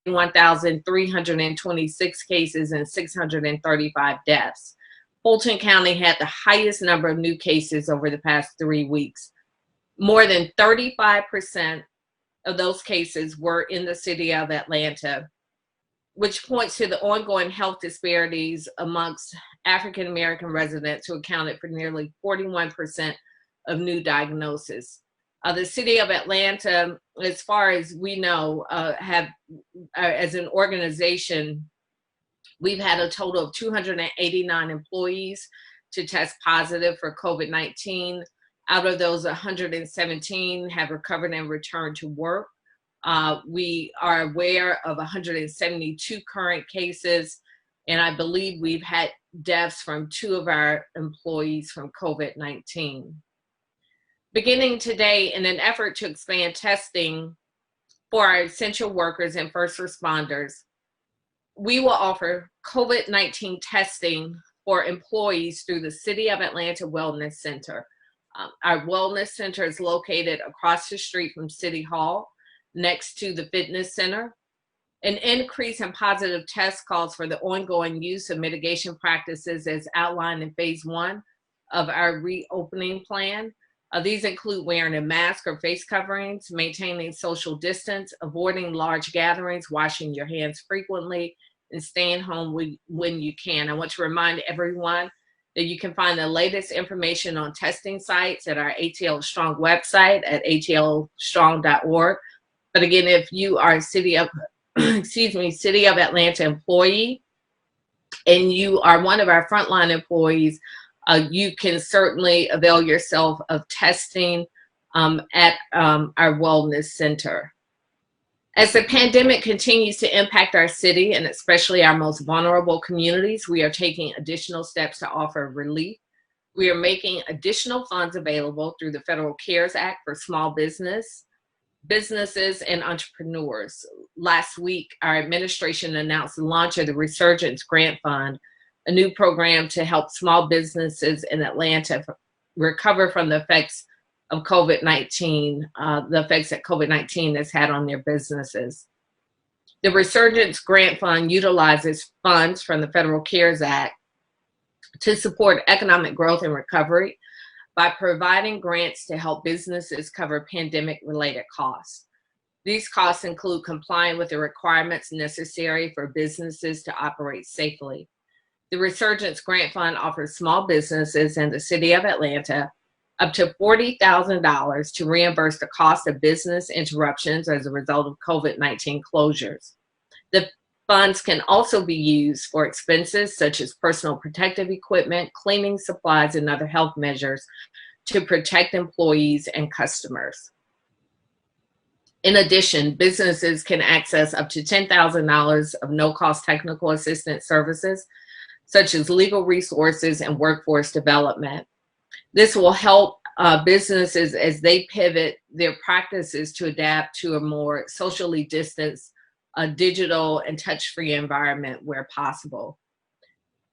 1,326 cases and 635 deaths. Fulton County had the highest number of new cases over the past 3 weeks. More than 35% of those cases were in the city of Atlanta, which points to the ongoing health disparities amongst African American residents, who accounted for nearly 41% of new diagnoses. The city of Atlanta, as far as we know, as an organization, we've had a total of 289 employees to test positive for COVID-19. Out of those, 117 have recovered and returned to work. We are aware of 172 current cases, and I believe we've had deaths from 2 of our employees from COVID-19. Beginning today, in an effort to expand testing for our essential workers and first responders, we will offer COVID-19 testing for employees through the City of Atlanta Wellness Center. Our Wellness Center is located across the street from City Hall, next to the fitness center. An increase in positive test calls for the ongoing use of mitigation practices as outlined in phase 1 of our reopening plan. These include wearing a mask or face coverings, maintaining social distance, avoiding large gatherings, washing your hands frequently, and staying home when you can. I want to remind everyone that you can find the latest information on testing sites at our ATL Strong website at atlstrong.org. But again, if you are a City of Atlanta employee and you are one of our frontline employees, you can certainly avail yourself of testing at our Wellness Center. As the pandemic continues to impact our city and especially our most vulnerable communities, we are taking additional steps to offer relief. We are making additional funds available through the Federal CARES Act for small businesses and entrepreneurs. Last week, our administration announced the launch of the RESURGENCE Grant Fund, a new program to help small businesses in Atlanta recover from the effects of COVID-19, the effects that COVID-19 has had on their businesses. The RESURGENCE Grant Fund utilizes funds from the Federal CARES Act to support economic growth and recovery by providing grants to help businesses cover pandemic-related costs. These costs include complying with the requirements necessary for businesses to operate safely. The RESURGENCE Grant Fund offers small businesses in the city of Atlanta up to $40,000 to reimburse the cost of business interruptions as a result of COVID-19 closures. The funds can also be used for expenses such as personal protective equipment, cleaning supplies, and other health measures to protect employees and customers. In addition, businesses can access up to $10,000 of no-cost technical assistance services, such as legal resources and workforce development. This will help businesses as they pivot their practices to adapt to a more socially distanced, digital and touch-free environment where possible.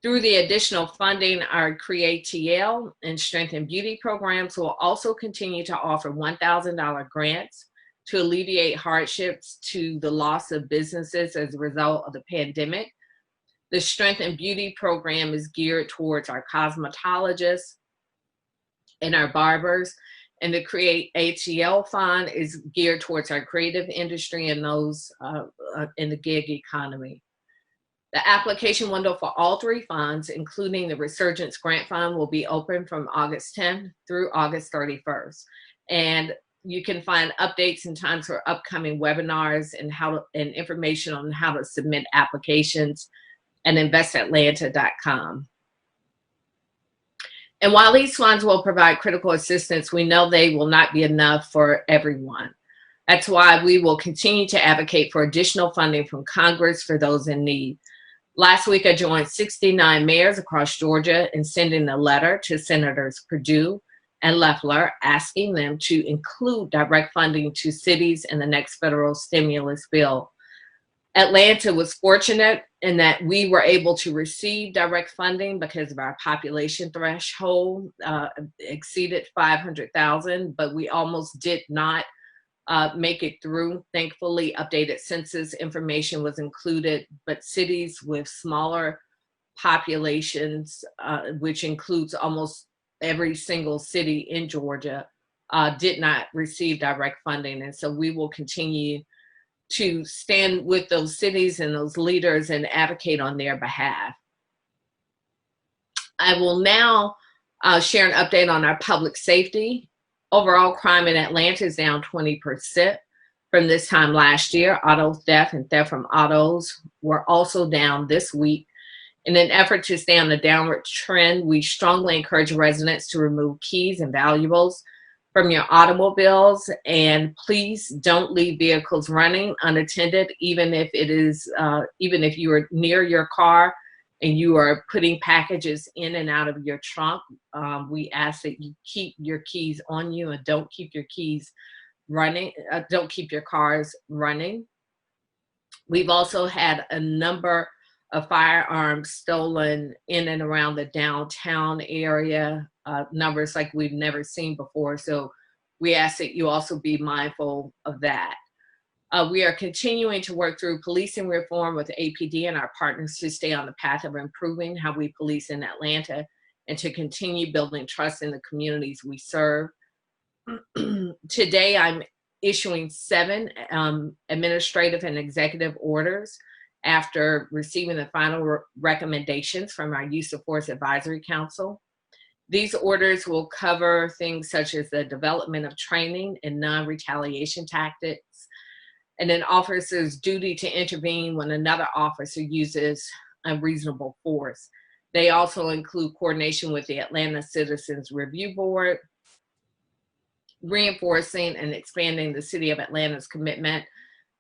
Through the additional funding, our CreateTL and Strength and Beauty programs will also continue to offer $1,000 grants to alleviate hardships to the loss of businesses as a result of the pandemic. The Strength and Beauty program is geared towards our cosmetologists and our barbers, and the CreateTL fund is geared towards our creative industry and those in the gig economy. The application window for all 3 funds, including the RESURGENCE Grant Fund, will be open from August 10th through August 31st. And you can find updates and times for upcoming webinars and information on how to submit applications at investatlanta.com. And while these funds will provide critical assistance, we know they will not be enough for everyone. That's why we will continue to advocate for additional funding from Congress for those in need. Last week, I joined 69 mayors across Georgia in sending a letter to Senators Perdue and Loeffler asking them to include direct funding to cities in the next federal stimulus bill. Atlanta was fortunate in that we were able to receive direct funding because of our population threshold exceeded 500,000, but we almost did not make it through. Thankfully, updated census information was included, but cities with smaller populations, which includes almost every single city in Georgia, did not receive direct funding. And so we will continue to stand with those cities and those leaders and advocate on their behalf. I will now share an update on our public safety. Overall crime in Atlanta is down 20% from this time last year. Auto theft and theft from autos were also down this week. In an effort to stay on the downward trend, we strongly encourage residents to remove keys and valuables from your automobiles, and please don't leave vehicles running unattended, even if you are near your car and you are putting packages in and out of your trunk. We ask that you keep your keys on you and don't keep your keys running, don't keep your cars running. We've also had a number of firearms stolen in and around the downtown area, numbers like we've never seen before. So we ask that you also be mindful of that. We are continuing to work through policing reform with APD and our partners to stay on the path of improving how we police in Atlanta and to continue building trust in the communities we serve. Today, I'm issuing 7 administrative and executive orders after receiving the final recommendations from our Use of Force Advisory Council. These orders will cover things such as the development of training and non-retaliation tactics, and an officer's duty to intervene when another officer uses unreasonable force. They also include coordination with the Atlanta Citizens Review Board, reinforcing and expanding the City of Atlanta's commitment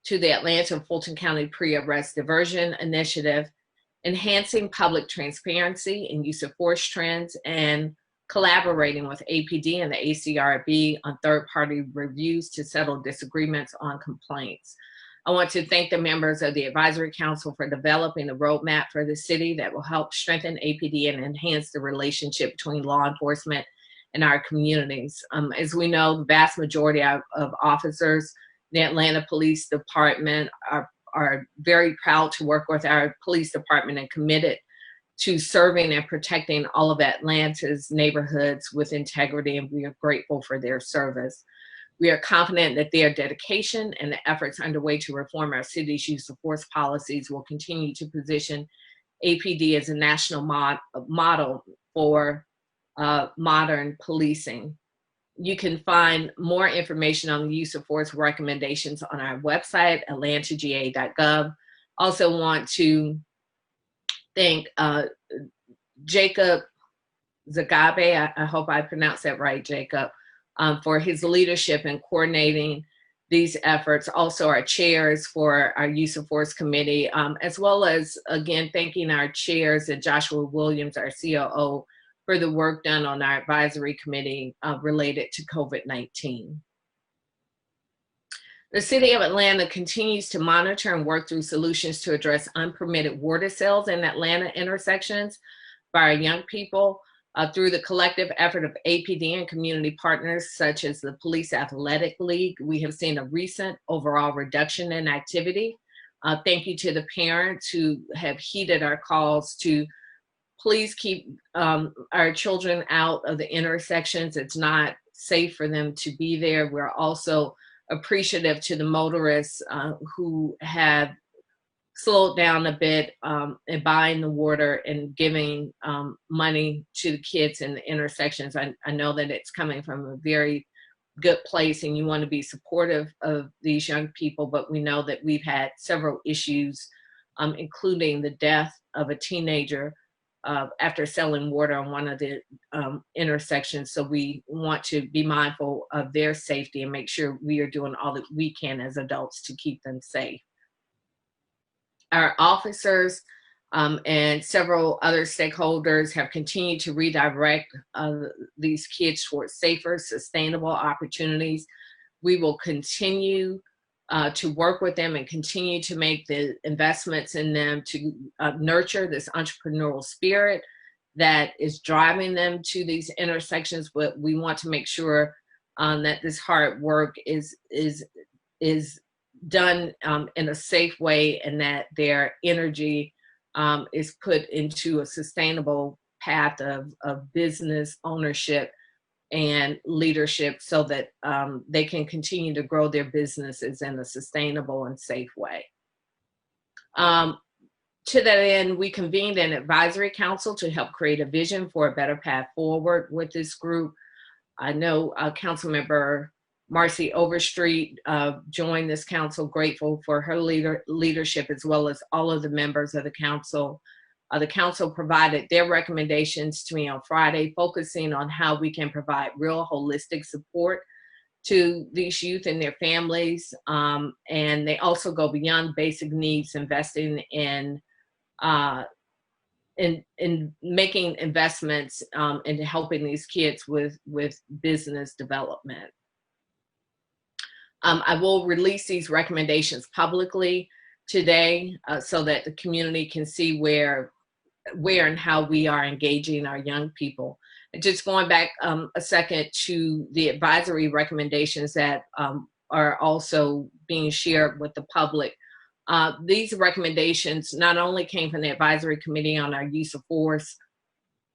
to the Atlanta and Fulton County Pre-Arrest Diversion Initiative, enhancing public transparency and use of force trends, and collaborating with APD and the ACRB on third-party reviews to settle disagreements on complaints. I want to thank the members of the Advisory Council for developing a roadmap for the city that will help strengthen APD and enhance the relationship between law enforcement and our communities. As we know, the vast majority of officers in the Atlanta Police Department are very proud to work with our police department and committed to serving and protecting all of Atlanta's neighborhoods with integrity, and we are grateful for their service. We are confident that their dedication and the efforts underway to reform our city's use of force policies will continue to position APD as a national model for modern policing. You can find more information on the use of force recommendations on our website, atlantagA.gov. Also want to thank Jacob Zagabe, I hope I pronounced that right, Jacob, for his leadership in coordinating these efforts. Also our chairs for our use of force committee, as well as, again, thanking our chairs and Joshua Williams, our COO, for the work done on our advisory committee related to COVID-19. The City of Atlanta continues to monitor and work through solutions to address unpermitted water sales in Atlanta intersections by our young people through the collective effort of APD and community partners such as the Police Athletic League. We have seen a recent overall reduction in activity. Thank you to the parents who have heeded our calls to please keep our children out of the intersections. It's not safe for them to be there. We're also appreciative to the motorists who have slowed down a bit in buying the water and giving money to the kids in the intersections. I know that it's coming from a very good place and you want to be supportive of these young people, but we know that we've had several issues, including the death of a teenager after selling water on one of the intersections. So we want to be mindful of their safety and make sure we are doing all that we can as adults to keep them safe. Our officers and several other stakeholders have continued to redirect these kids towards safer, sustainable opportunities. We will continue to work with them and continue to make the investments in them to nurture this entrepreneurial spirit that is driving them to these intersections. But we want to make sure that this hard work is is done in a safe way, and that their energy is put into a sustainable path of business ownership and leadership, so that they can continue to grow their businesses in a sustainable and safe way. To that end, we convened an advisory council to help create a vision for a better path forward with this group. I know Councilmember Marcy Overstreet joined this council, grateful for her leadership, as well as all of the members of the council. The council provided their recommendations to me on Friday, focusing on how we can provide real holistic support to these youth and their families. And they also go beyond basic needs, investing in making investments into helping these kids with business development. I will release these recommendations publicly today so that the community can see where and how we are engaging our young people. And just going back a second to the advisory recommendations that are also being shared with the public. These recommendations not only came from the advisory committee on our use of force,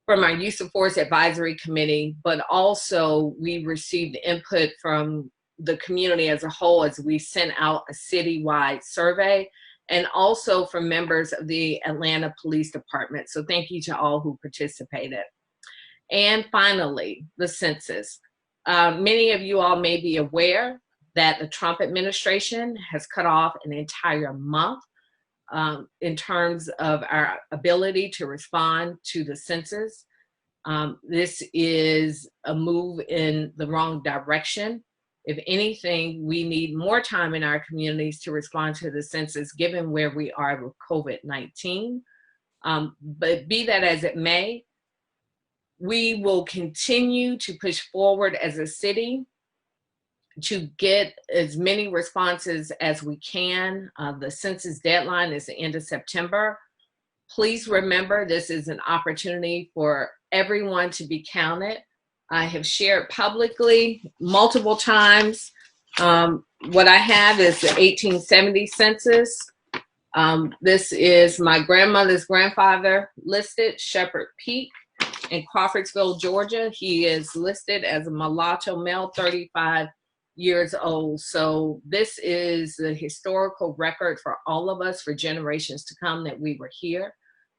from our use of force advisory committee, but also we received input from the community as a whole as we sent out a citywide survey, and also from members of the Atlanta Police Department. So thank you to all who participated. And finally, the census. Many of you all may be aware that the Trump administration has cut off an entire month in terms of our ability to respond to the census. This is a move in the wrong direction. If anything, we need more time in our communities to respond to the census, given where we are with COVID-19. But be that as it may, we will continue to push forward as a city to get as many responses as we can. The census deadline is the end of September. Please remember, this is an opportunity for everyone to be counted. I have shared publicly multiple times. What I have is the 1870 census. This is my grandmother's grandfather listed, Shepherd Peak, in Crawfordsville, Georgia. He is listed as a mulatto male, 35 years old. So this is the historical record for all of us, for generations to come, that we were here.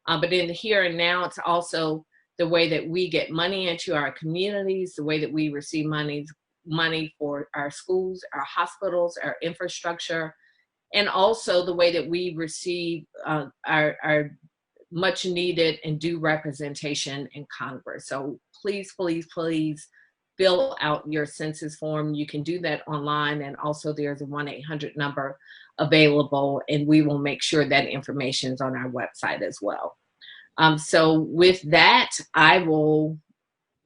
But in the here and now, it's also the way that we get money into our communities, the way that we receive money for our schools, our hospitals, our infrastructure, and also the way that we receive our much needed and due representation in Congress. So please, please, please fill out your census form. You can do that online, and also there's a 1-800 number available, and we will make sure that information is on our website as well. So with that, I will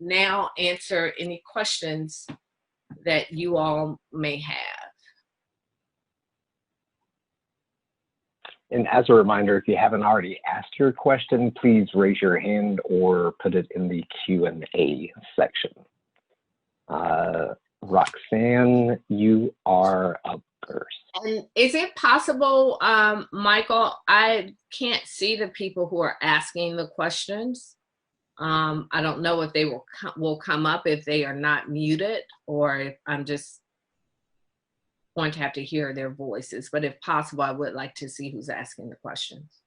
now answer any questions that you all may have. And as a reminder, if you haven't already asked your question, please raise your hand or put it in the Q&A section. Roxanne, you are up first. And is it possible, Michael, I can't see the people who are asking the questions. I don't know if they will come up if they are not muted, or if I'm just going to have to hear their voices. But if possible, I would like to see who's asking the questions.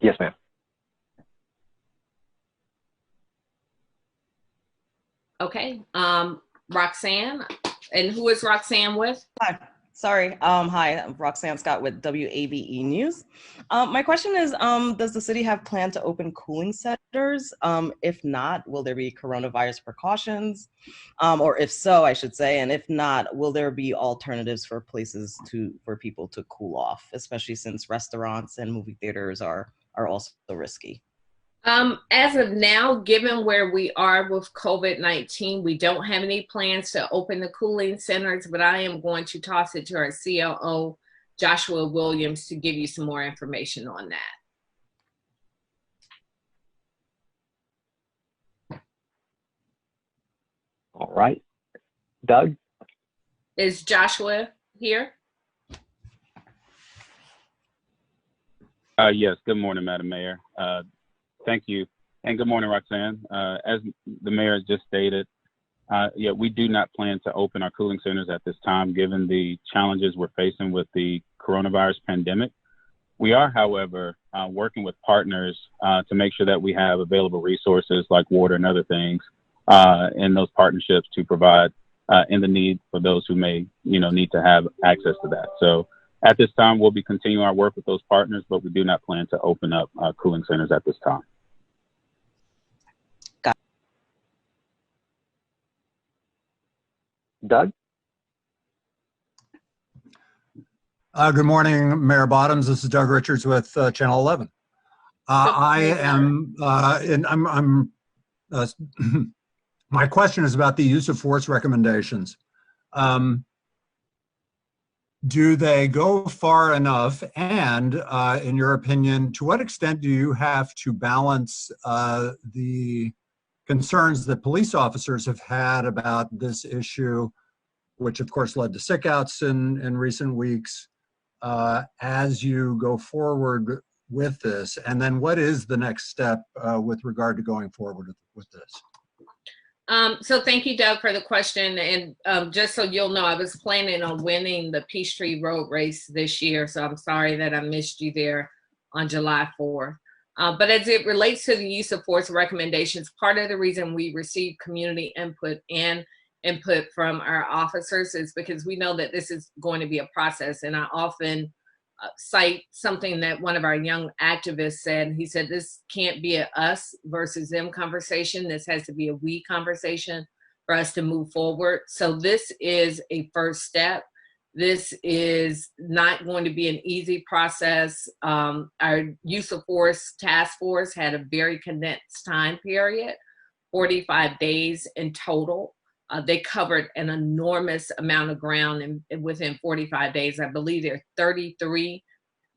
Yes, ma'am. Okay, Roxanne, and who is Roxanne with? Hi, sorry. Hi, I'm Roxanne Scott with WABE News. My question is, does the city have planned to open cooling centers? If not, will there be coronavirus precautions? Or if so, I should say, and if not, will there be alternatives for places for people to cool off, especially since restaurants and movie theaters are also risky? As of now, given where we are with COVID-19, we don't have any plans to open the cooling centers, but I am going to toss it to our COO, Joshua Williams, to give you some more information on that. All right. Doug? Is Joshua here? Yes, good morning, Madam Mayor. Thank you. And good morning, Roxanne. As the mayor just stated, yeah, we do not plan to open our cooling centers at this time, given the challenges we're facing with the coronavirus pandemic. We are, however, working with partners to make sure that we have available resources like water and other things in those partnerships to provide in the need for those who may, need to have access to that. So at this time, we'll be continuing our work with those partners, but we do not plan to open up cooling centers at this time. Doug? Good morning, Mayor Bottoms. This is Doug Richards with Channel 11. My question is about the use of force recommendations. Do they go far enough? And in your opinion, to what extent do you have to balance the concerns that police officers have had about this issue, which of course led to sick-outs in recent weeks, as you go forward with this? And then what is the next step with regard to going forward with this? So thank you, Doug, for the question. And just so you'll know, I was planning on winning the Peachtree Road Race this year, so I'm sorry that I missed you there on July 4th. But as it relates to the use of force recommendations, part of the reason we receive community input and input from our officers is because we know that this is going to be a process. And I often cite something that one of our young activists said. He said, this can't be a us versus them conversation. This has to be a we conversation for us to move forward. So this is a first step. This is not going to be an easy process. Our use of force task force had a very condensed time period, 45 days in total. They covered an enormous amount of ground within 45 days. I believe there are 33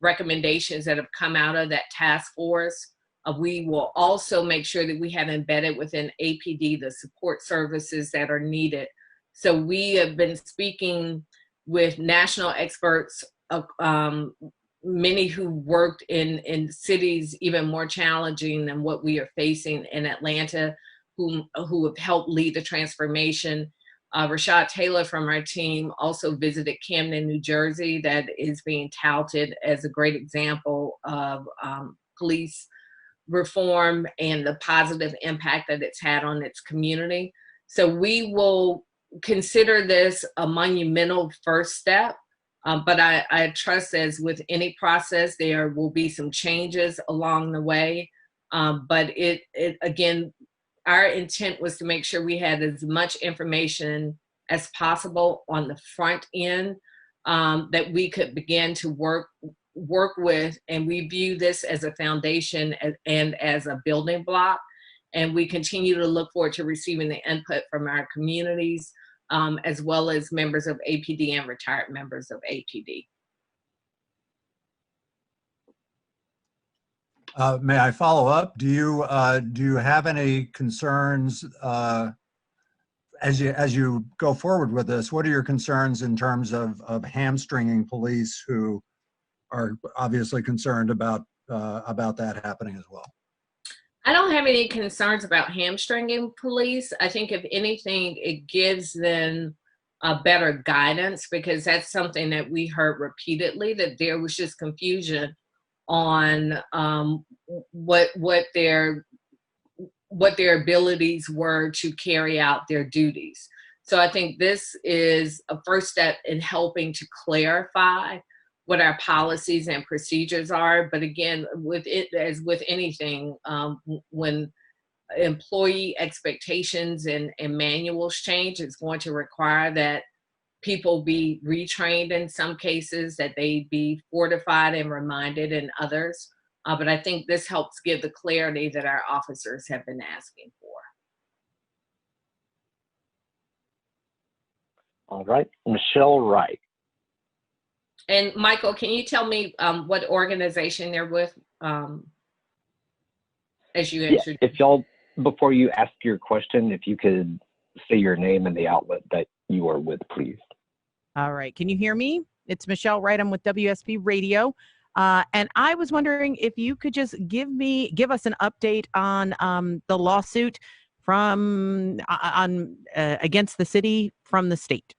recommendations that have come out of that task force. We will also make sure that we have embedded within APD the support services that are needed. So we have been speaking with national experts, many who worked in cities even more challenging than what we are facing in Atlanta, who have helped lead the transformation. Rashad Taylor from our team also visited Camden, New Jersey, that is being touted as a great example of police reform and the positive impact that it's had on its community. So we will consider this a monumental first step, but I trust, as with any process, there will be some changes along the way. But it again, our intent was to make sure we had as much information as possible on the front end that we could begin to work with, and we view this as a foundation and as a building block. And we continue to look forward to receiving the input from our communities, as well as members of APD and retired members of APD. May I follow up? Do you have any concerns as you go forward with this? What are your concerns in terms of hamstringing police who are obviously concerned about that happening as well? I don't have any concerns about hamstringing police. I think if anything, it gives them a better guidance, because that's something that we heard repeatedly, that there was just confusion on what their abilities were to carry out their duties. So I think this is a first step in helping to clarify what our policies and procedures are. But again, with it, as with anything, when employee expectations and manuals change, it's going to require that people be retrained in some cases, that they be fortified and reminded in others. But I think this helps give the clarity that our officers have been asking for. All right, Michelle Wright. And Michael, can you tell me what organization they're with as you introduce? If y'all, before you ask your question, if you could say your name and the outlet that you are with, please. All right. Can you hear me? It's Michelle Wright. I'm with WSB Radio. And I was wondering if you could just give us an update on the lawsuit from against the city from the state.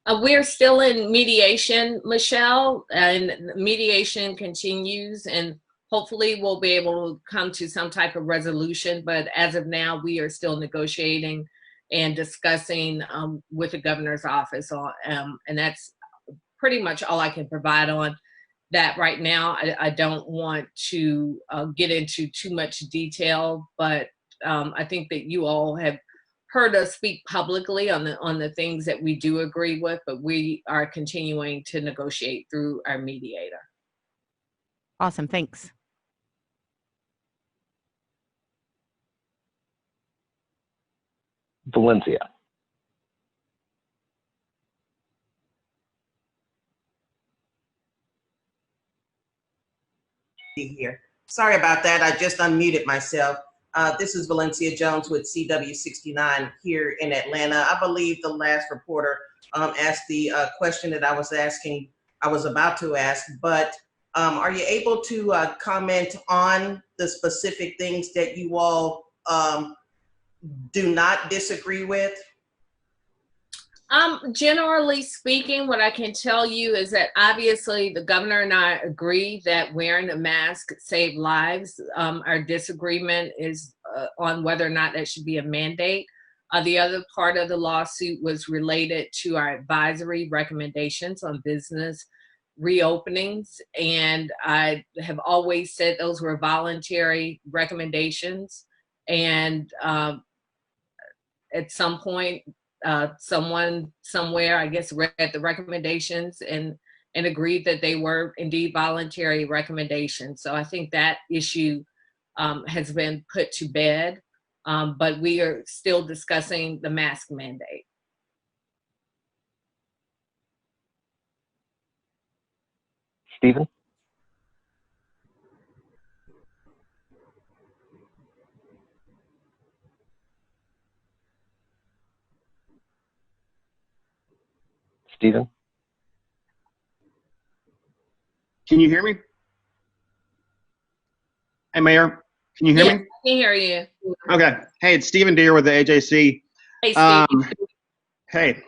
We're still in mediation, Michelle, and mediation continues, and hopefully we'll be able to come to some type of resolution. But as of now, we are still negotiating and discussing with the governor's office on, and that's pretty much all I can provide on that right now. I don't want to get into too much detail, but I think that you all have heard us speak publicly on the things that we do agree with, but we are continuing to negotiate through our mediator. Awesome. Thanks. Valencia. Here. Sorry about that. I just unmuted myself. This is Valencia Jones with CW69 here in Atlanta. I believe the last reporter asked the question that I was about to ask, but are you able to comment on the specific things that you all do not disagree with? Generally speaking, what I can tell you is that obviously the governor and I agree that wearing a mask saves lives. Our disagreement is on whether or not that should be a mandate. The other part of the lawsuit was related to our advisory recommendations on business reopenings. And I have always said those were voluntary recommendations. And at some point, someone somewhere, I guess, read the recommendations and agreed that they were indeed voluntary recommendations. So I think that issue has been put to bed, but we are still discussing the mask mandate. Stephen? Stephen? Can you hear me? Hey, Mayor, can you hear me? I can hear you. Okay. Hey, it's Stephen Deere with the AJC. Hey, Steve. Hey,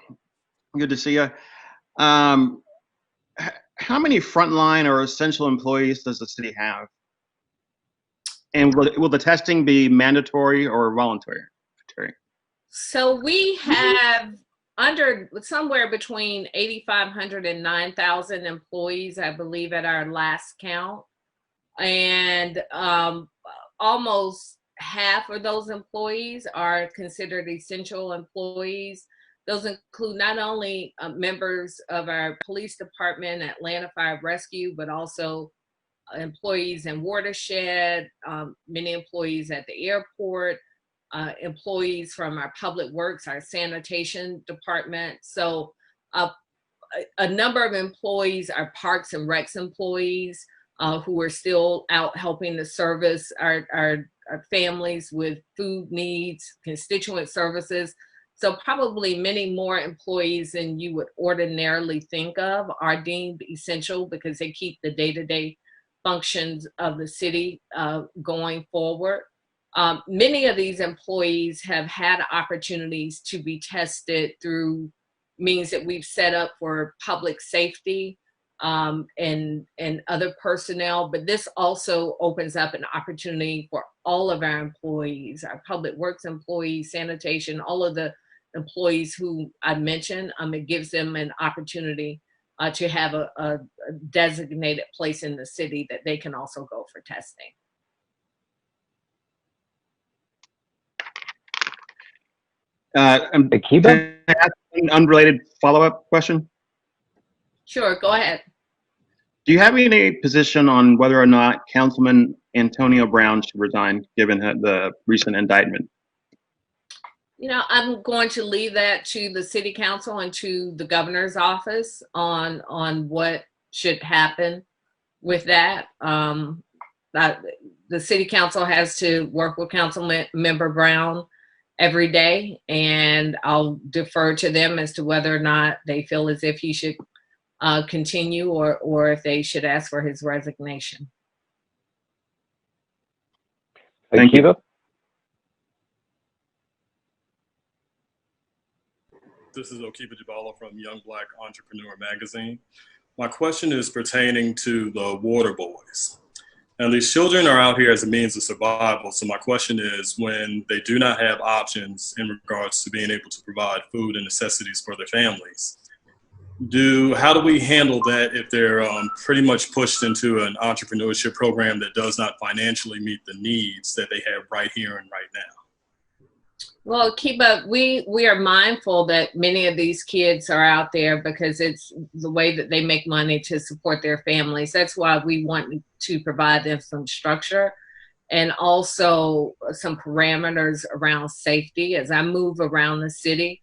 good to see you. How many frontline or essential employees does the city have? And will the testing be mandatory or voluntary? So we have under somewhere between 8,500 and 9,000 employees, I believe, at our last count. And almost half of those employees are considered essential employees. Those include not only members of our police department, Atlanta Fire Rescue, but also employees in Watershed, many employees at the airport, employees from our public works, our sanitation department. So a number of employees are parks and recs employees who are still out helping to service our families with food needs, constituent services. So probably many more employees than you would ordinarily think of are deemed essential because they keep the day-to-day functions of the city going forward. Many of these employees have had opportunities to be tested through means that we've set up for public safety and other personnel, but this also opens up an opportunity for all of our employees, our public works employees, sanitation, all of the employees who I mentioned. It gives them an opportunity to have a designated place in the city that they can also go for testing. Can I ask an unrelated follow-up question? Sure, go ahead. Do you have any position on whether or not Councilman Antonio Brown should resign given the recent indictment? You know, I'm going to leave that to the city council and to the governor's office on what should happen with that. The city council has to work with Council Member Brown every day, and I'll defer to them as to whether or not they feel as if he should continue or if they should ask for his resignation. Thank you. Akiva? This is Okiba Jabala from Young Black Entrepreneur Magazine. My question is pertaining to the water boys. Now, these children are out here as a means of survival. So my question is, when they do not have options in regards to being able to provide food and necessities for their families, how do we handle that if they're pretty much pushed into an entrepreneurship program that does not financially meet the needs that they have right here and right now? Well, Kiba, we are mindful that many of these kids are out there because it's the way that they make money to support their families. That's why we want to provide them some structure and also some parameters around safety. As I move around the city,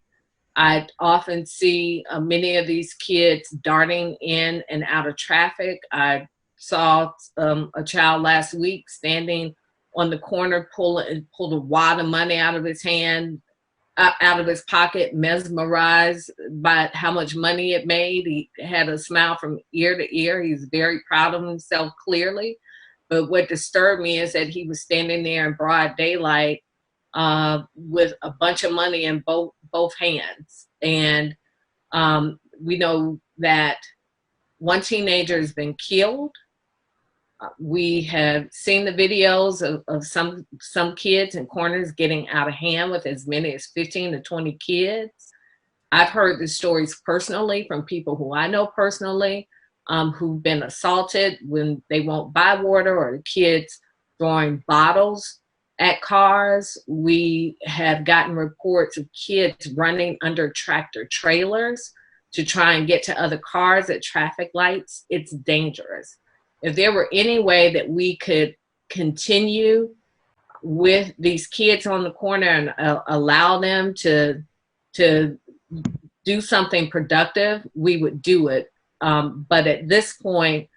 I often see many of these kids darting in and out of traffic. I saw a child last week standing on the corner, pulled a wad of money out of his hand, out of his pocket, mesmerized by how much money it made. He had a smile from ear to ear. He's very proud of himself, clearly. But what disturbed me is that he was standing there in broad daylight with a bunch of money in both hands. And we know that one teenager has been killed. We have seen the videos of some kids in corners getting out of hand with as many as 15 to 20 kids. I've heard the stories personally from people who I know personally who've been assaulted when they won't buy water, or the kids throwing bottles at cars. We have gotten reports of kids running under tractor trailers to try and get to other cars at traffic lights. It's dangerous. If there were any way that we could continue with these kids on the corner and allow them to do something productive, we would do it. But at this point,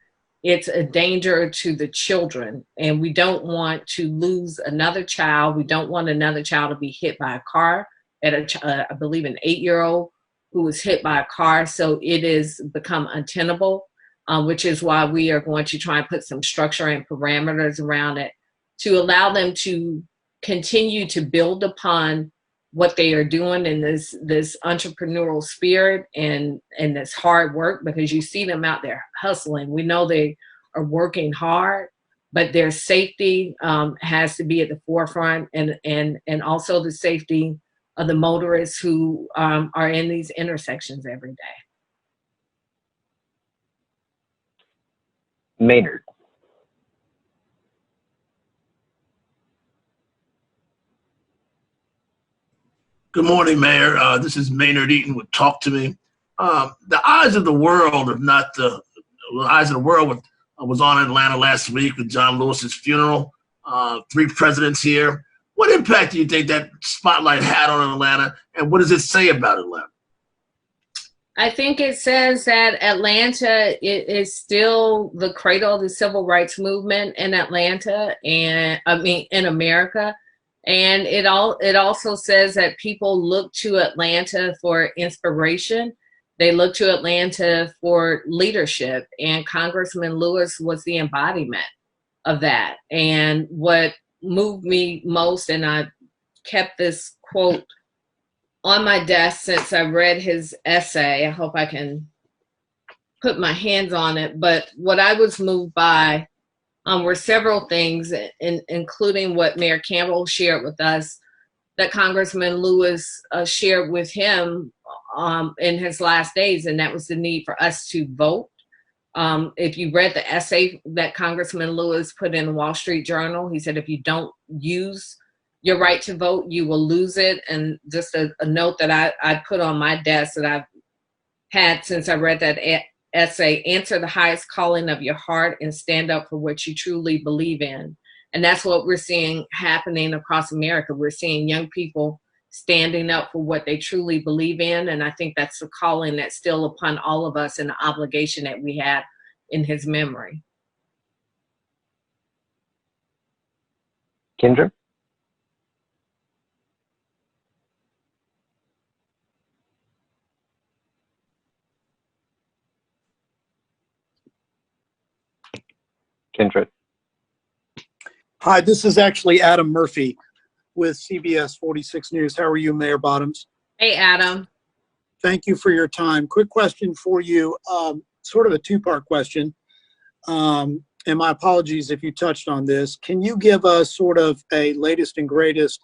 it's a danger to the children, and we don't want to lose another child. We don't want another child to be hit by a car. I believe an 8-year-old who was hit by a car. So it has become untenable. Which is why we are going to try and put some structure and parameters around it to allow them to continue to build upon what they are doing in this entrepreneurial spirit and this hard work, because you see them out there hustling. We know they are working hard, but their safety has to be at the forefront, and also the safety of the motorists who are in these intersections every day. Maynard. Good morning, Mayor. This is Maynard Eaton with Talk to Me. The eyes of the world, if not the eyes of the world, was on Atlanta last week with John Lewis's funeral. 3 presidents here. What impact do you think that spotlight had on Atlanta, and what does it say about Atlanta? I think it says that Atlanta is still the cradle of the civil rights movement in Atlanta, and in America. And it also says that people look to Atlanta for inspiration. They look to Atlanta for leadership, and Congressman Lewis was the embodiment of that. And what moved me most, and I kept this quote on my desk since I read his essay. I hope I can put my hands on it. But what I was moved by were several things, including what Mayor Campbell shared with us, that Congressman Lewis shared with him in his last days, and that was the need for us to vote. If you read the essay that Congressman Lewis put in the Wall Street Journal, he said, if you don't use your right to vote, you will lose it. And just a note that I put on my desk that I've had since I read that essay: answer the highest calling of your heart and stand up for what you truly believe in. And that's what we're seeing happening across America. We're seeing young people standing up for what they truly believe in. And I think that's the calling that's still upon all of us, and the obligation that we have in his memory. Kendra? Hi, this is actually Adam Murphy with CBS 46 News. How are you, Mayor Bottoms? Hey, Adam. Thank you for your time. Quick question for you, sort of a two-part question. And my apologies if you touched on this. Can you give us sort of a latest and greatest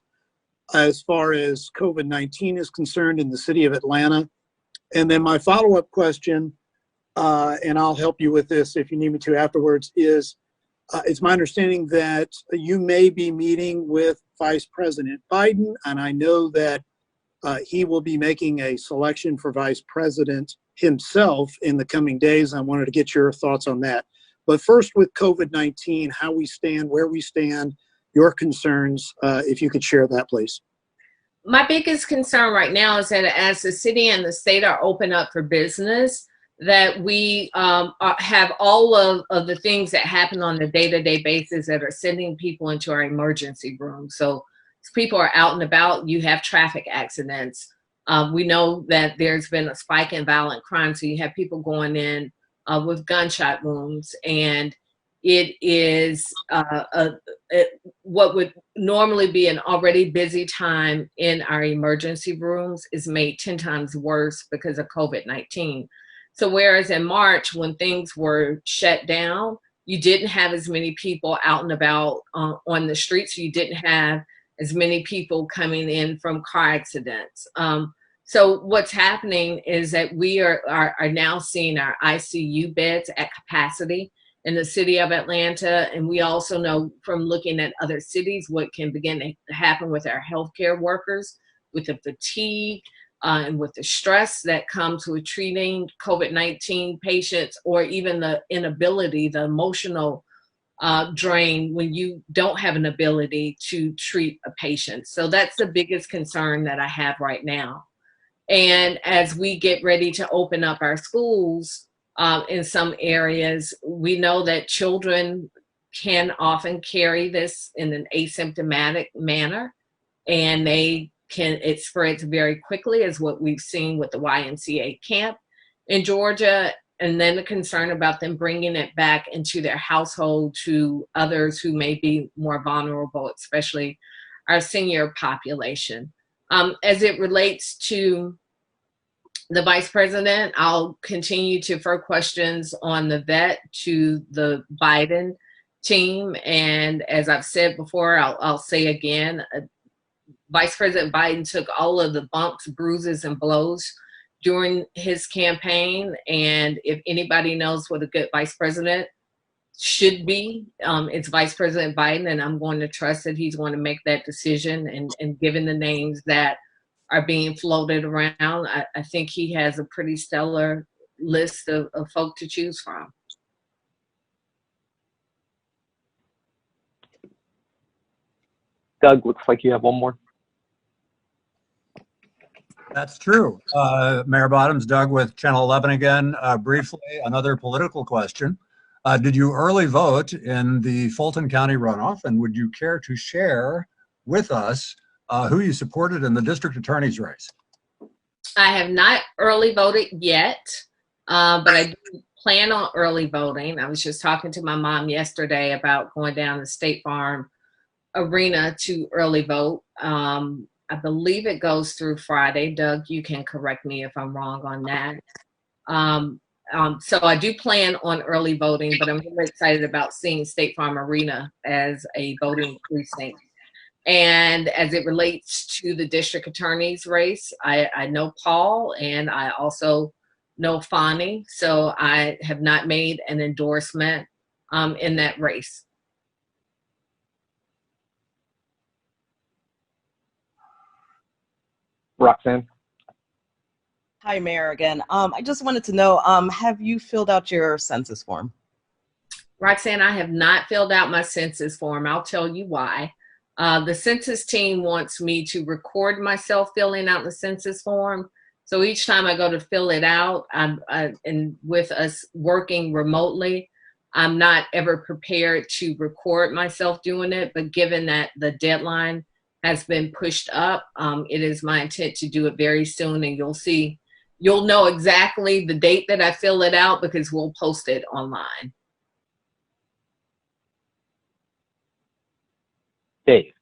as far as COVID-19 is concerned in the city of Atlanta? And then my follow-up question, and I'll help you with this if you need me to afterwards, is it's my understanding that you may be meeting with Vice President Biden, and I know that he will be making a selection for Vice President himself in the coming days. I wanted to get your thoughts on that. But first, with COVID-19, how we stand, where we stand, your concerns, if you could share that, please. My biggest concern right now is that as the city and the state are open up for business, that we have all of the things that happen on a day-to-day basis that are sending people into our emergency room. So as people are out and about, you have traffic accidents. We know that there's been a spike in violent crime, so you have people going in with gunshot wounds, and it is what would normally be an already busy time in our emergency rooms is made 10 times worse because of COVID-19. So whereas in March, when things were shut down, you didn't have as many people out and about on the streets. You didn't have as many people coming in from car accidents. So what's happening is that we are now seeing our ICU beds at capacity in the city of Atlanta. And we also know from looking at other cities what can begin to happen with our healthcare workers, with the fatigue, and with the stress that comes with treating COVID-19 patients, or even the inability, the emotional drain when you don't have an ability to treat a patient. So that's the biggest concern that I have right now. And as we get ready to open up our schools in some areas, we know that children can often carry this in an asymptomatic manner, and it spreads very quickly, as what we've seen with the YMCA camp in Georgia, and then the concern about them bringing it back into their household to others who may be more vulnerable, especially our senior population. As it relates to the vice president, I'll continue to defer questions on the vet to the Biden team. And as I've said before, I'll say again, Vice President Biden took all of the bumps, bruises, and blows during his campaign. And if anybody knows what a good vice president should be, it's Vice President Biden. And I'm going to trust that he's going to make that decision. And given the names that are being floated around, I think he has a pretty stellar list of folk to choose from. Doug, looks like you have one more. That's true. Mayor Bottoms, Doug with Channel 11 again. Briefly, another political question. Did you early vote in the Fulton County runoff, and would you care to share with us who you supported in the district attorney's race? I have not early voted yet, but I do plan on early voting. I was just talking to my mom yesterday about going down to State Farm Arena to early vote. I believe it goes through Friday. Doug, you can correct me if I'm wrong on that. So I do plan on early voting, but I'm really excited about seeing State Farm Arena as a voting precinct. And as it relates to the district attorney's race, I know Paul, and I also know Fani, so I have not made an endorsement in that race. Roxanne? Hi, Mayor again. I just wanted to know, have you filled out your census form? Roxanne, I have not filled out my census form. I'll tell you why. The census team wants me to record myself filling out the census form. So each time I go to fill it out, and with us working remotely, I'm not ever prepared to record myself doing it. But given that the deadline has been pushed up, it is my intent to do it very soon, and you'll know exactly the date that I fill it out because we'll post it online. Dave.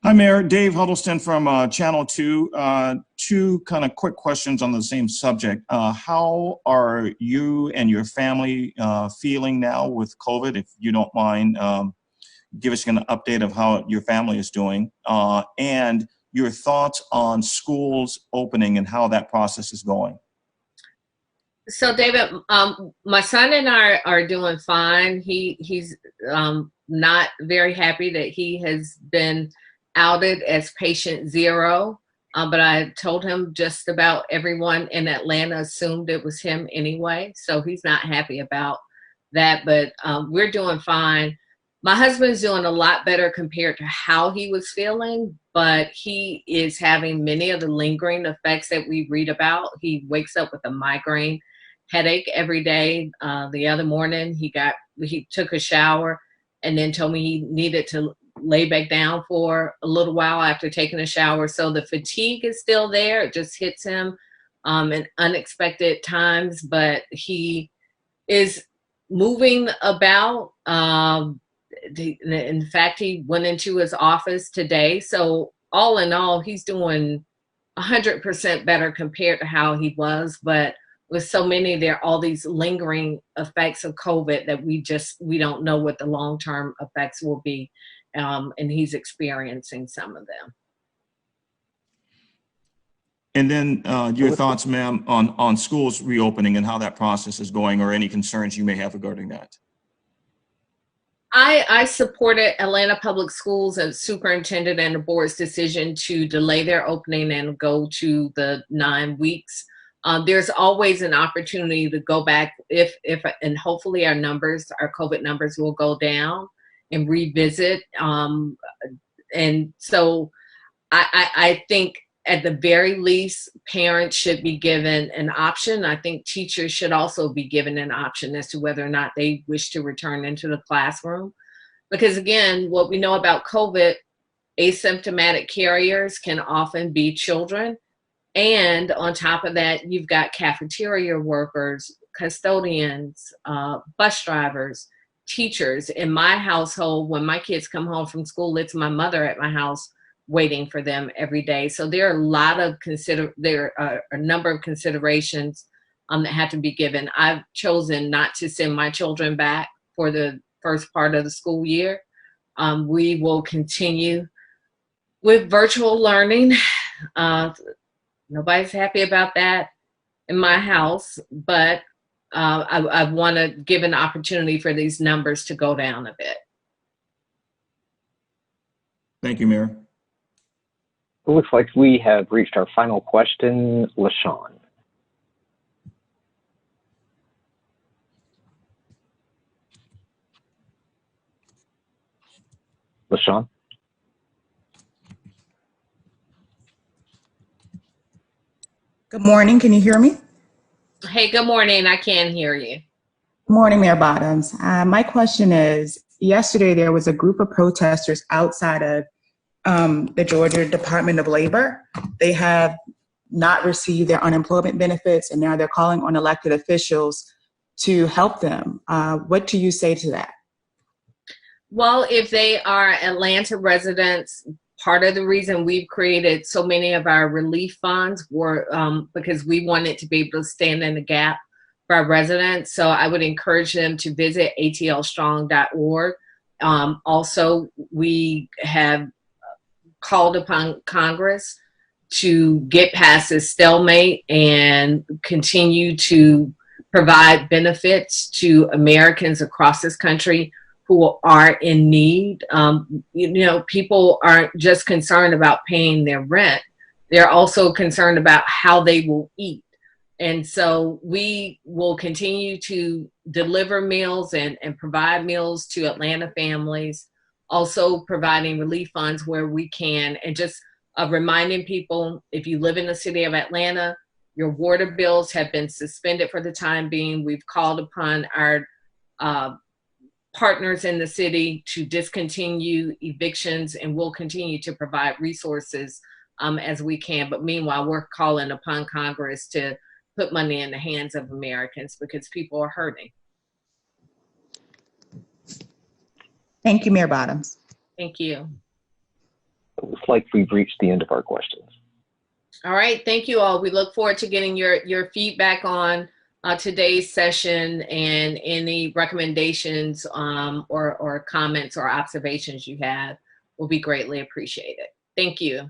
Hi, Mayor. Dave Huddleston from Channel 2. Two kind of quick questions on the same subject. How are you and your family feeling now with COVID? If you don't mind, give us an update of how your family is doing, and your thoughts on schools opening and how that process is going. So David, my son and I are doing fine. He's not very happy that he has been outed as patient 0, but I told him just about everyone in Atlanta assumed it was him anyway, so he's not happy about that, but we're doing fine. My husband's doing a lot better compared to how he was feeling, but he is having many of the lingering effects that we read about. He wakes up with a migraine headache every day. The other morning he took a shower and then told me he needed to lay back down for a little while after taking a shower. So the fatigue is still there. It just hits him in unexpected times, but he is moving about. In fact, he went into his office today. So all in all, he's doing 100% better compared to how he was. But with so many, there are all these lingering effects of COVID that we don't know what the long-term effects will be. And he's experiencing some of them. And then your thoughts, ma'am, on schools reopening and how that process is going, or any concerns you may have regarding that. I supported Atlanta Public Schools and superintendent and the board's decision to delay their opening and go to the 9 weeks. There's always an opportunity to go back if and hopefully our COVID numbers will go down and revisit. And so I think at the very least, parents should be given an option. I think teachers should also be given an option as to whether or not they wish to return into the classroom. Because again, what we know about COVID, asymptomatic carriers can often be children. And on top of that, you've got cafeteria workers, custodians, bus drivers, teachers. In my household, when my kids come home from school, it's my mother at my house waiting for them every day. So there are a number of considerations that have to be given. I've chosen not to send my children back for the first part of the school year. We will continue with virtual learning. Nobody's happy about that in my house, but I want to give an opportunity for these numbers to go down a bit. Thank you, Mayor. It looks like we have reached our final question. LaShawn. LaShawn? Good morning. Can you hear me? Hey, good morning. I can hear you. Good morning, Mayor Bottoms. My question is, yesterday there was a group of protesters outside of the Georgia Department of Labor. They have not received their unemployment benefits, and now they're calling on elected officials to help them. What do you say to that? Well, if they are Atlanta residents, part of the reason we've created so many of our relief funds were because we wanted to be able to stand in the gap for our residents. So I would encourage them to visit atlstrong.org. Also, we have called upon Congress to get past this stalemate and continue to provide benefits to Americans across this country who are in need. People aren't just concerned about paying their rent. They're also concerned about how they will eat. And so we will continue to deliver meals and provide meals to Atlanta families, also providing relief funds where we can, and just reminding people, if you live in the city of Atlanta, your water bills have been suspended for the time being. We've called upon our partners in the city to discontinue evictions, and we'll continue to provide resources as we can. But meanwhile, we're calling upon Congress to put money in the hands of Americans because people are hurting. Thank you, Mayor Bottoms. Thank you. It looks like we've reached the end of our questions. All right, thank you all. We look forward to getting your feedback on today's session, and any recommendations or comments or observations you have will be greatly appreciated. Thank you.